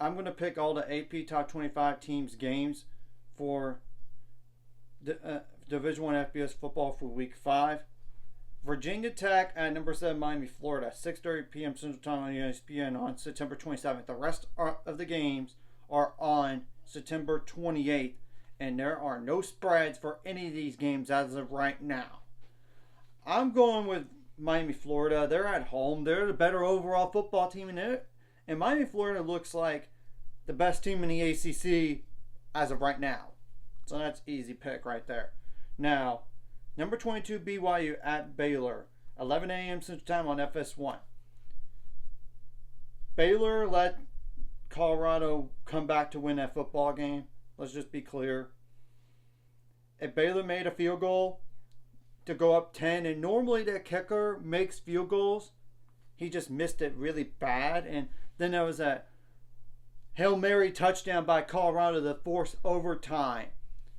I'm going to pick all the AP Top 25 teams games for Division One FBS football for Week 5. Virginia Tech at number 7, Miami, Florida, 6:30 p.m. Central Time on ESPN on September 27th. The rest of the games are on September 28th, and there are no spreads for any of these games as of right now. I'm going with Miami, Florida. They're at home. They're the better overall football team in it, and Miami, Florida looks like the best team in the ACC as of right now. So that's easy pick right there. Now, number 22, BYU at Baylor, 11 a.m. Central Time on FS1. Baylor let Colorado come back to win that football game. Let's just be clear. If Baylor made a field goal to go up 10, and normally the kicker makes field goals, he just missed it really bad. And then there was a Hail Mary touchdown by Colorado to force overtime.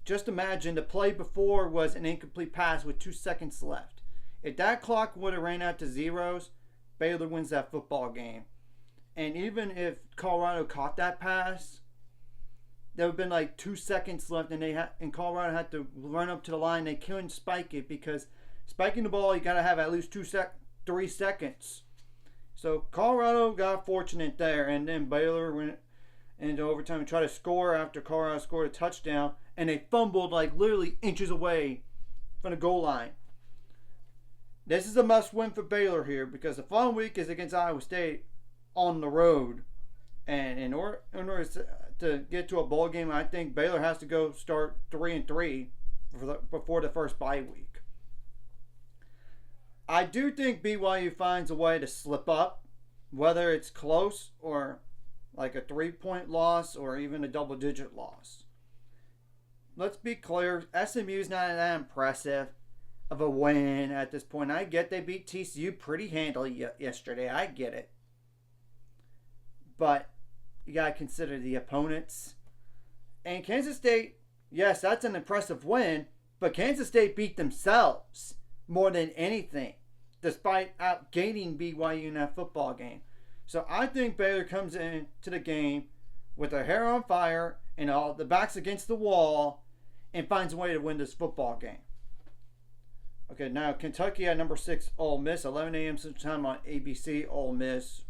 Just imagine the play before was an incomplete pass with 2 seconds left. If that clock would have ran out to zeros, Baylor wins that football game. And even if Colorado caught that pass, there would have been like 2 seconds left, and Colorado had to run up to the line. They couldn't spike it because spiking the ball, you got to have at least 3 seconds. So Colorado got fortunate there, and then Baylor went into overtime and tried to score after Colorado scored a touchdown, and they fumbled like literally inches away from the goal line. This is a must-win for Baylor here because the following week is against Iowa State on the road, and in order to get to a bowl game, I think Baylor has to go start 3-3 before the first bye week. I do think BYU finds a way to slip up, whether it's close or like a 3-point loss or even a double-digit loss. Let's be clear, SMU is not that impressive of a win at this point. I get they beat TCU pretty handily yesterday. I get it. But you got to consider the opponents. And Kansas State, yes, that's an impressive win, but Kansas State beat themselves more than anything, despite outgaining BYU in that football game. So I think Baylor comes into the game with their hair on fire and all the backs against the wall and finds a way to win this football game. Okay, now Kentucky at number 6, Ole Miss, 11 a.m. Central Time on ABC. Ole Miss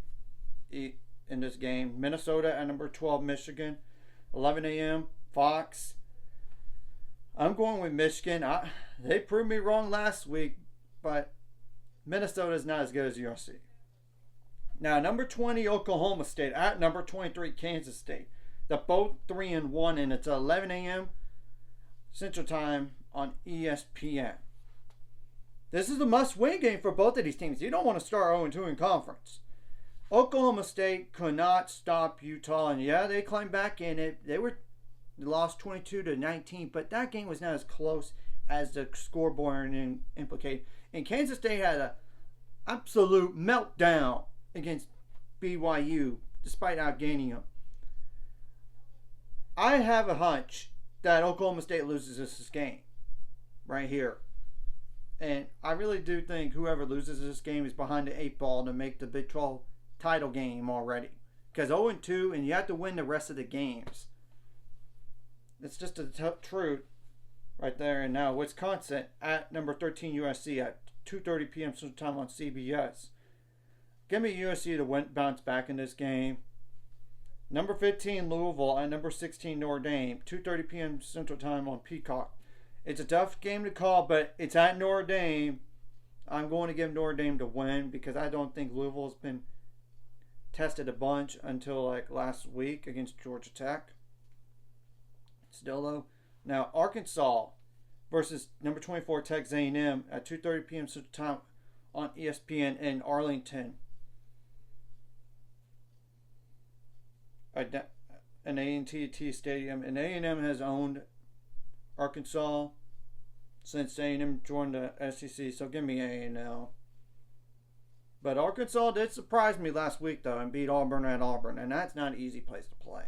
in this game. Minnesota at number 12, Michigan, 11 a.m. Fox. I'm going with Michigan. They proved me wrong last week, but Minnesota is not as good as USC. Now, number 20, Oklahoma State at number 23, Kansas State. They're both 3-1, and it's 11 a.m. Central Time on ESPN. This is a must-win game for both of these teams. You don't want to start 0-2 in conference. Oklahoma State could not stop Utah, and yeah, they climbed back in it. They lost 22-19, but that game was not as close as the scoreboard implicated. And Kansas State had an absolute meltdown against BYU, despite outgaining them. I have a hunch that Oklahoma State loses this game right here. And I really do think whoever loses this game is behind the 8 ball to make the Big 12 title game already. Because 0-2, and you have to win the rest of the games. It's just the truth right there. And now Wisconsin at number 13 USC at 2:30 p.m. Central Time on CBS. Give me USC to bounce back in this game. Number 15 Louisville at number 16 Notre Dame, 2:30 p.m. Central Time on Peacock. It's a tough game to call, but it's at Notre Dame. I'm going to give Notre Dame to win because I don't think Louisville's been tested a bunch until like last week against Georgia Tech. Still though. Now Arkansas versus number 24 Texas A&M at 2:30 p.m. Central Time on ESPN in Arlington. An A&T Stadium, and A&M has owned Arkansas since A&M joined the SEC, so give me A&M. But Arkansas did surprise me last week, though, and beat Auburn at Auburn, and that's not an easy place to play.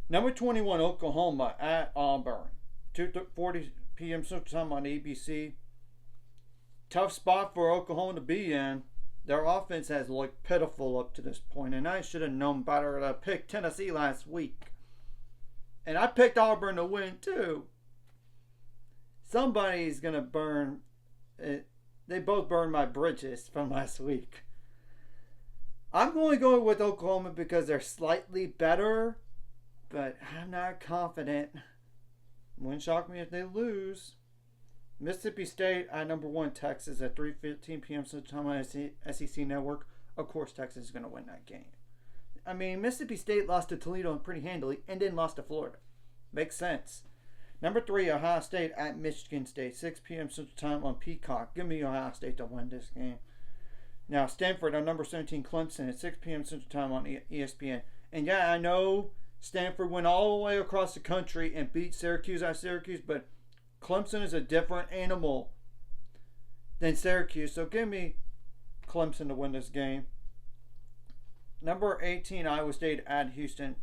Number 21, Oklahoma at Auburn, 2:40 p.m. Central Time on ABC. Tough spot for Oklahoma to be in. Their offense has looked pitiful up to this point, and I should have known better to pick Tennessee last week. And I picked Auburn to win too. Somebody's going to burn it. They both burned my bridges from last week. I'm going to go with Oklahoma because they're slightly better, but I'm not confident. Wouldn't shock me if they lose. Mississippi State at number 1, Texas at 3:15 p.m. Central Time on SEC Network. Of course, Texas is going to win that game. I mean, Mississippi State lost to Toledo pretty handily and then lost to Florida. Makes sense. Number 3, Ohio State at Michigan State, 6 p.m. Central Time on Peacock. Give me Ohio State to win this game. Now, Stanford at number 17, Clemson at 6 p.m. Central Time on ESPN. And yeah, I know Stanford went all the way across the country and beat Syracuse at Syracuse, but Clemson is a different animal than Syracuse. So give me Clemson to win this game. Number 18, Iowa State at Houston,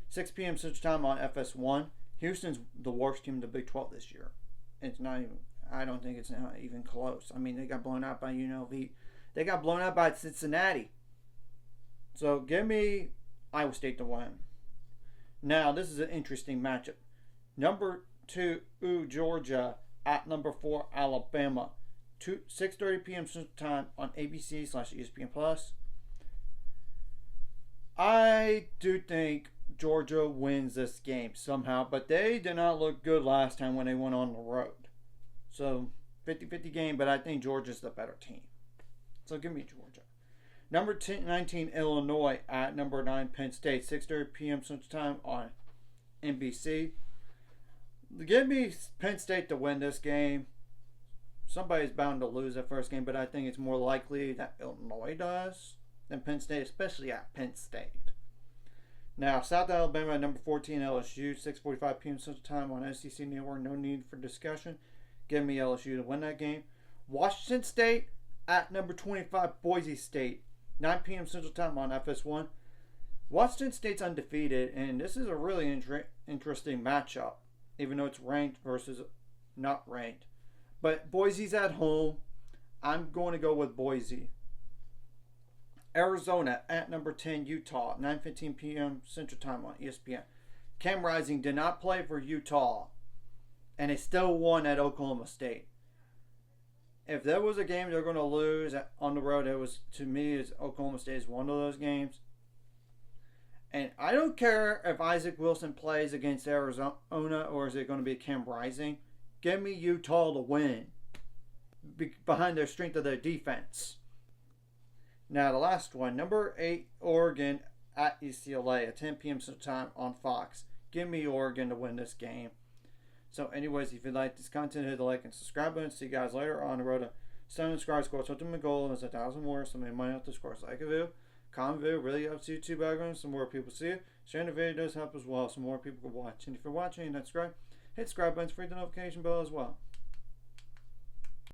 6 p.m. Central Time on FS1. Houston's the worst team in the Big 12 this year. It's not even. I don't think it's not even close. I mean, they got blown out by UNLV. They got blown out by Cincinnati. So give me Iowa State to win. Now, this is an interesting matchup. Number 2, Georgia at number 4, Alabama. 6:30 p.m. Central Time on ABC/ESPN Plus. I do think Georgia wins this game somehow, but they did not look good last time when they went on the road. So 50-50 game, but I think Georgia's the better team. So give me Georgia. Number 19, Illinois at number 9, Penn State, 6:30 p.m. Central Time on NBC. Give me Penn State to win this game. Somebody's bound to lose that first game, but I think it's more likely that Illinois does than Penn State, especially at Penn State. Now, South Alabama at number 14, LSU, 6:45 p.m. Central Time on SEC Network. No need for discussion. Give me LSU to win that game. Washington State at number 25, Boise State, 9 p.m. Central Time on FS1. Washington State's undefeated, and this is a really interesting matchup, even though it's ranked versus not ranked. But Boise's at home. I'm going to go with Boise. Arizona at number 10, Utah, 9:15 p.m. Central Time on ESPN. Cam Rising did not play for Utah, and they still won at Oklahoma State. If there was a game they're going to lose on the road, it was, to me, is Oklahoma State is one of those games. And I don't care if Isaac Wilson plays against Arizona or is it going to be Cam Rising. Give me Utah to win behind their strength of their defense. Now, the last one, number 8, Oregon at UCLA at 10 p.m. Central Time on Fox. Give me Oregon to win this game. So, anyways, if you like this content, hit the like and subscribe button. See you guys later on the road to 7 subscribers. Score something my goal is 1,000 more. So, maybe might have to score like a video. Comment video really helps YouTube algorithm. Some more people see it. Sharing the video does help as well. So more people can watch. And if you're watching and not subscribe, hit subscribe button, free the notification bell as well.